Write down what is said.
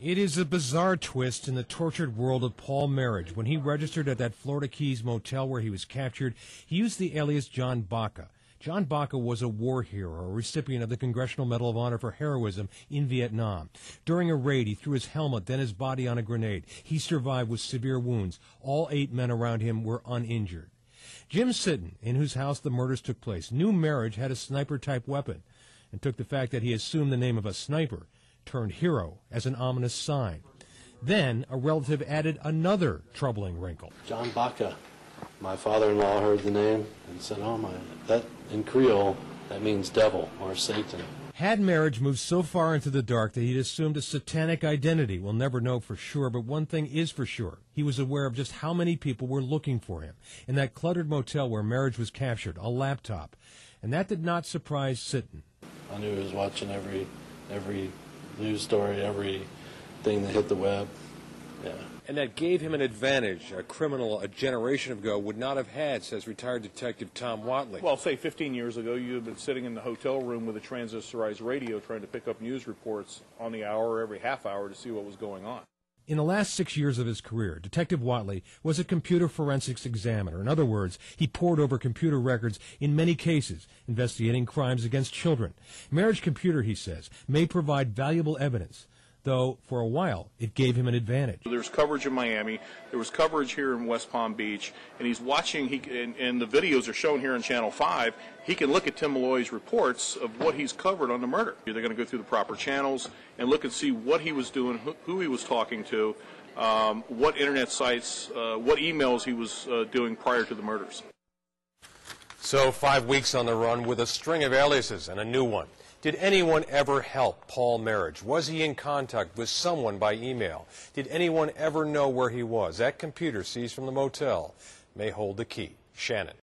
It is a bizarre twist in the tortured world of Paul Marriage. When he registered at that Florida Keys motel where he was captured, he used the alias John Baca. John Baca was a war hero, a recipient of the Congressional Medal of Honor for heroism in Vietnam. During a raid, he threw his helmet, then his body on a grenade. He survived with severe wounds. All 8 men around him were uninjured. Jim Sitton, in whose house the murders took place, knew Marriage had a sniper-type weapon and took the fact that he assumed the name of a sniper turned hero as an ominous sign. Then a relative added another troubling wrinkle. John Baca. My father-in-law heard the name and said, "Oh my, that in Creole, that means devil or Satan." Had Marriage moved so far into the dark that he'd assumed a satanic identity? We'll never know for sure, but one thing is for sure. He was aware of just how many people were looking for him. In that cluttered motel where Marriage was captured, a laptop. And that did not surprise Sitton. I knew he was watching every news story, everything that hit the web. Yeah. And that gave him an advantage a criminal a generation ago would not have had, says retired Detective Tom Whatley. Well, say 15 years ago, you had been sitting in the hotel room with a transistorized radio trying to pick up news reports on the hour or every half hour to see what was going on. In the last 6 years of his career, Detective Whatley was a computer forensics examiner. In other words, he pored over computer records in many cases, investigating crimes against children. Marriage Computer, he says, may provide valuable evidence, though for a while it gave him an advantage. There's coverage in Miami, there was coverage here in West Palm Beach, and he's watching, and the videos are shown here on Channel 5, he can look at Tim Malloy's reports of what he's covered on the murder. They're going to go through the proper channels and look and see what he was doing, who he was talking to, what internet sites, what emails he was doing prior to the murders. So 5 weeks on the run with a string of aliases and a new one. Did anyone ever help Paul Marriage? Was he in contact with someone by email? Did anyone ever know where he was? That computer seized from the motel may hold the key. Shannon.